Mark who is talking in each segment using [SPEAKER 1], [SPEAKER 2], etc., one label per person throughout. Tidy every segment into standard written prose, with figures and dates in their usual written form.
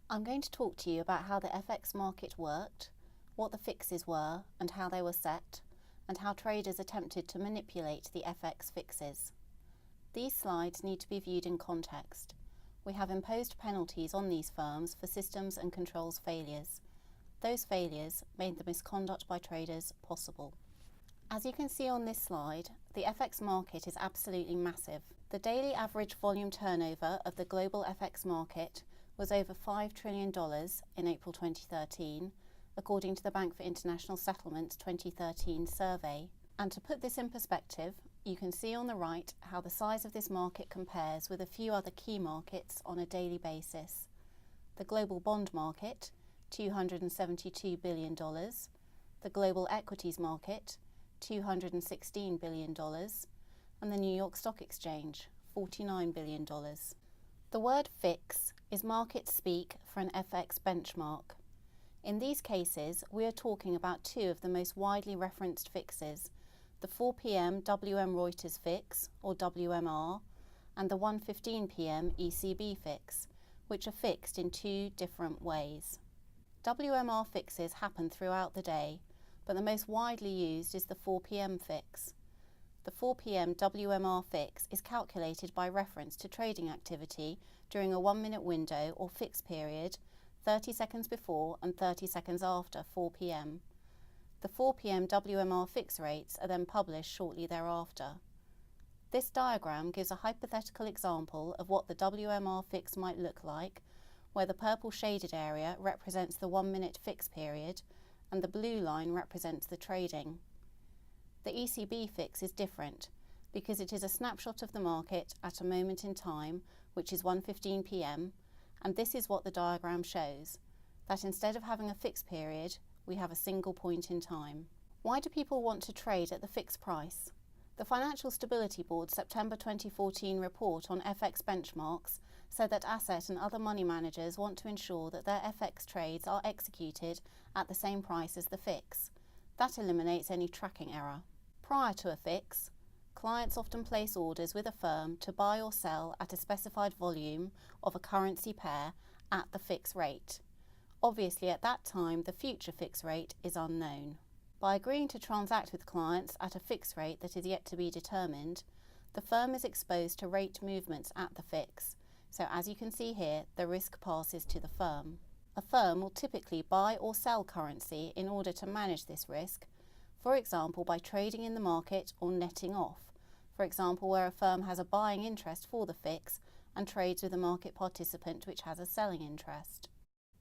[SPEAKER 1] I'm going to talk to you about how the FX market worked, what the fixes were and how they were set, and how traders attempted to manipulate the FX fixes. These slides need to be viewed in context. We have imposed penalties on these firms for systems and controls failures. Those failures made the misconduct by traders possible. As you can see on this slide, the FX market is absolutely massive. The daily average volume turnover of the global FX market was over $5 trillion in April 2013, according to the Bank for International Settlements 2013 survey. And to put this in perspective, you can see on the right how the size of this market compares with a few other key markets on a daily basis. The global bond market, $272 billion, the global equities market, $216 billion, and the New York Stock Exchange, $49 billion. The word fix is market speak for an FX benchmark. In these cases, we are talking about two of the most widely referenced fixes, the 4 p.m. WM Reuters fix, or WMR, and the 1:15 p.m. ECB fix, which are fixed in two different ways. WMR fixes happen throughout the day, but the most widely used is the 4 p.m. fix. The 4 p.m. WMR fix is calculated by reference to trading activity during a 1-minute window or fix period, 30 seconds before and 30 seconds after 4 p.m. The 4 p.m. WMR fix rates are then published shortly thereafter. This diagram gives a hypothetical example of what the WMR fix might look like, where the purple shaded area represents the 1-minute fix period and the blue line represents the trading. The ECB fix is different because it is a snapshot of the market at a moment in time, which is 1:15 p.m, and this is what the diagram shows, that instead of having a fixed period, we have a single point in time. Why do people want to trade at the fixed price? The Financial Stability Board's September 2014 report on FX benchmarks said that asset and other money managers want to ensure that their FX trades are executed at the same price as the fix. That eliminates any tracking error. Prior to a fix, clients often place orders with a firm to buy or sell at a specified volume of a currency pair at the fixed rate. Obviously, at that time, the future fixed rate is unknown. By agreeing to transact with clients at a fixed rate that is yet to be determined, the firm is exposed to rate movements at the fix. So as you can see here, the risk passes to the firm. A firm will typically buy or sell currency in order to manage this risk, for example by trading in the market or netting off, for example where a firm has a buying interest for the fix and trades with a market participant which has a selling interest.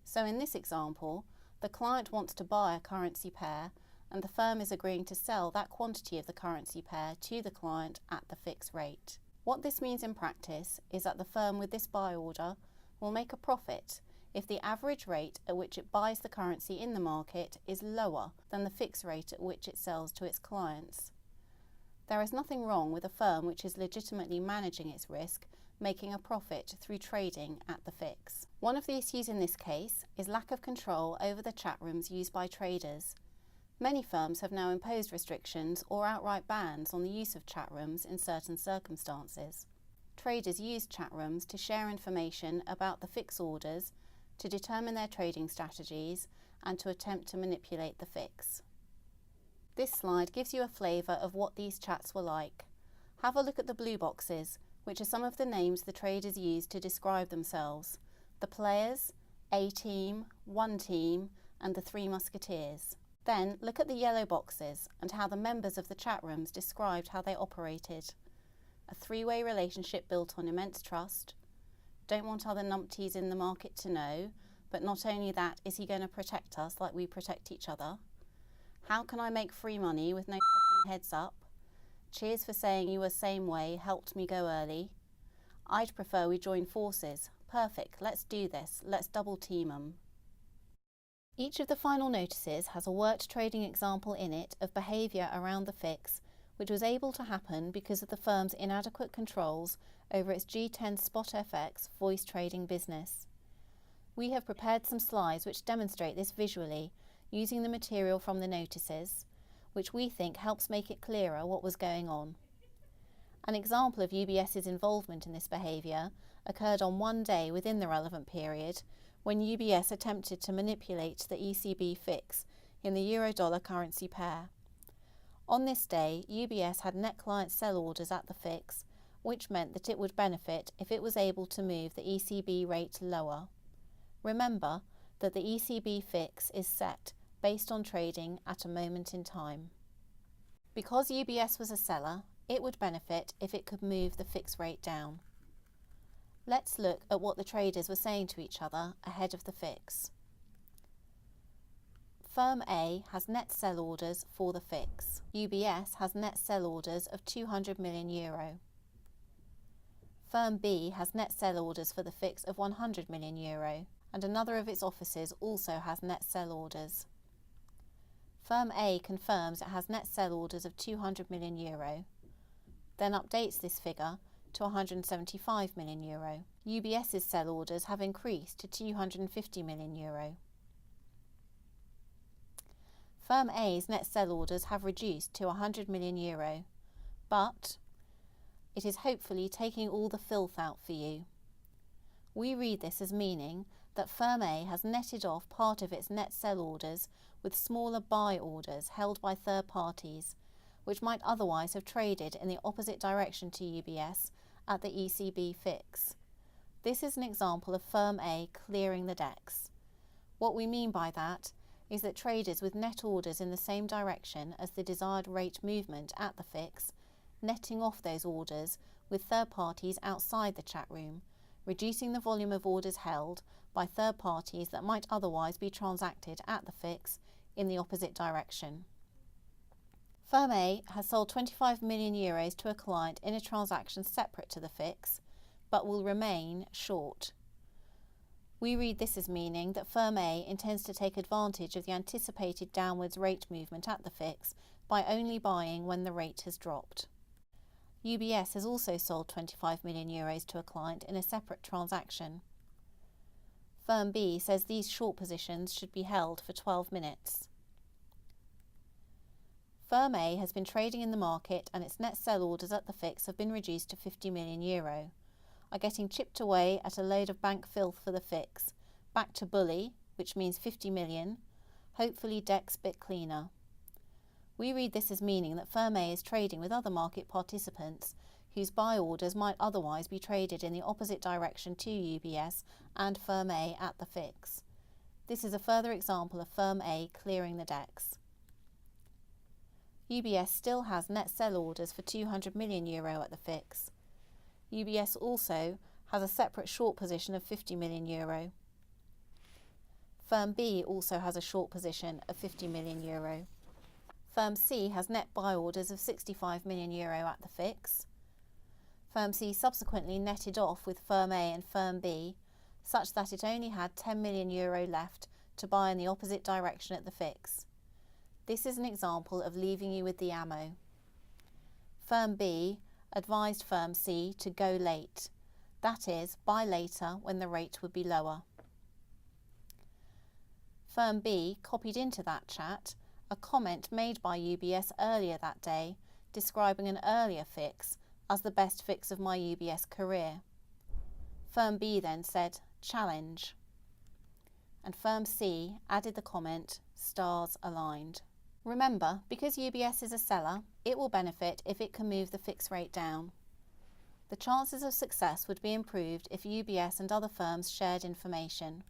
[SPEAKER 1] So in this example, the client wants to buy a currency pair and the firm is agreeing to sell that quantity of the currency pair to the client at the fixed rate. What this means in practice is that the firm with this buy order will make a profit if the average rate at which it buys the currency in the market is lower than the fixed rate at which it sells to its clients. There is nothing wrong with a firm which is legitimately managing its risk, making a profit through trading at the fix. One of the issues in this case is lack of control over the chat rooms used by traders. Many firms have now imposed restrictions or outright bans on the use of chat rooms in certain circumstances. Traders use chat rooms to share information about the fix orders, to determine their trading strategies, and to attempt to manipulate the fix. This slide gives you a flavour of what these chats were like. Have a look at the blue boxes, which are some of the names the traders used to describe themselves: the players, A team, one team, and the three musketeers. Then look at the yellow boxes and how the members of the chat rooms described how they operated. A three-way relationship built on immense trust. Don't want other numpties in the market to know, but not only that, is he going to protect us like we protect each other? How can I make free money with no fucking heads up? Cheers for saying you were same way, helped me go early. I'd prefer we join forces. Perfect, let's do this, let's double team 'em. Each of the final notices has a worked trading example in it of behaviour around the fix, which was able to happen because of the firm's inadequate controls over its G10 Spot FX voice trading business. We have prepared some slides which demonstrate this visually, using the material from the notices, which we think helps make it clearer what was going on. An example of UBS's involvement in this behaviour occurred on one day within the relevant period, when UBS attempted to manipulate the ECB fix in the euro-dollar currency pair. On this day, UBS had net client sell orders at the fix, which meant that it would benefit if it was able to move the ECB rate lower. Remember that the ECB fix is set based on trading at a moment in time. Because UBS was a seller, it would benefit if it could move the fix rate down. Let's look at what the traders were saying to each other ahead of the fix. Firm A has net sell orders for the fix. UBS has net sell orders of €200 million. Firm B has net sell orders for the fix of €100 million, and another of its offices also has net sell orders. Firm A confirms it has net sell orders of €200 million, then updates this figure to €175 million. UBS's sell orders have increased to €250 million. Firm A's net sell orders have reduced to €100 million, but it is hopefully taking all the filth out for you. We read this as meaning that Firm A has netted off part of its net sell orders with smaller buy orders held by third parties, which might otherwise have traded in the opposite direction to UBS at the ECB fix. This is an example of Firm A clearing the decks. What we mean by that is that traders with net orders in the same direction as the desired rate movement at the fix, netting off those orders with third parties outside the chat room, reducing the volume of orders held by third parties that might otherwise be transacted at the fix in the opposite direction. Firm A has sold €25 million to a client in a transaction separate to the fix, but will remain short. We read this as meaning that Firm A intends to take advantage of the anticipated downwards rate movement at the fix by only buying when the rate has dropped. UBS has also sold €25 million to a client in a separate transaction. Firm B says these short positions should be held for 12 minutes. Firm A has been trading in the market and its net sell orders at the fix have been reduced to €50 million, are getting chipped away at a load of bank filth for the fix, back to bully, which means 50 million, hopefully decks bit cleaner. We read this as meaning that Firm A is trading with other market participants whose buy orders might otherwise be traded in the opposite direction to UBS and Firm A at the fix. This is a further example of Firm A clearing the decks. UBS still has net sell orders for €200 million at the fix. UBS also has a separate short position of €50 million. Firm B also has a short position of €50 million. Firm C has net buy orders of €65 million at the fix. Firm C subsequently netted off with Firm A and Firm B, such that it only had €10 million left to buy in the opposite direction at the fix. This is an example of leaving you with the ammo. Firm B advised Firm C to go late, that is, buy later when the rate would be lower. Firm B copied into that chat a comment made by UBS earlier that day describing an earlier fix as the best fix of my UBS career. Firm B then said, challenge, and Firm C added the comment, stars aligned. Remember, because UBS is a seller, it will benefit if it can move the fix rate down. The chances of success would be improved if UBS and other firms shared information.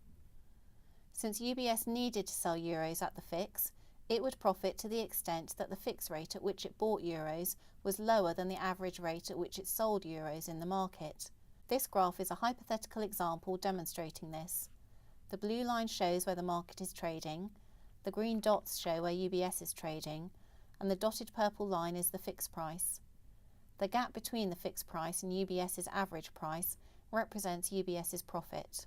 [SPEAKER 1] Since UBS needed to sell euros at the fix, it would profit to the extent that the fix rate at which it bought euros was lower than the average rate at which it sold euros in the market. This graph is a hypothetical example demonstrating this. The blue line shows where the market is trading, the green dots show where UBS is trading, and the dotted purple line is the fixed price. The gap between the fixed price and UBS's average price represents UBS's profit.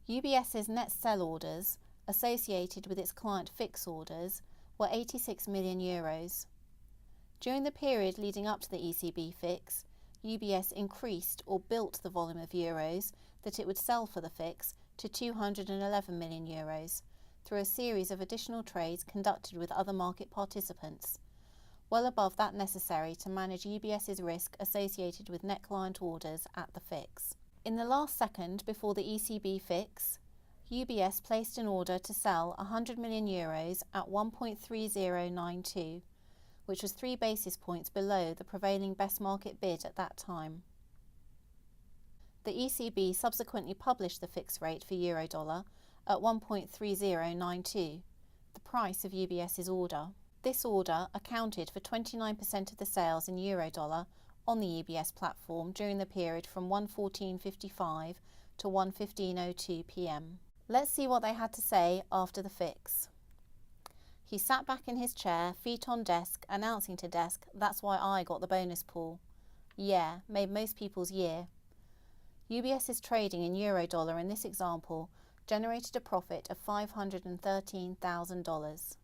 [SPEAKER 1] UBS's net sell orders associated with its client fix orders were €86 million. During the period leading up to the ECB fix, UBS increased or built the volume of euros that it would sell for the fix to €211 million through a series of additional trades conducted with other market participants, well above that necessary to manage UBS's risk associated with net client orders at the fix. In the last second before the ECB fix, UBS placed an order to sell 100 million euros at 1.3092, which was 3 basis points below the prevailing best market bid at that time. The ECB subsequently published the fixed rate for euro-dollar at 1.3092, the price of UBS's order. This order accounted for 29% of the sales in euro-dollar on the UBS platform during the period from 1:14:55 to 1:15:02 p.m. Let's see what they had to say after the fix. He sat back in his chair, feet on desk, announcing to desk, "That's why I got the bonus pool." Yeah, made most people's year. UBS's trading in euro-dollar in this example generated a profit of $513,000.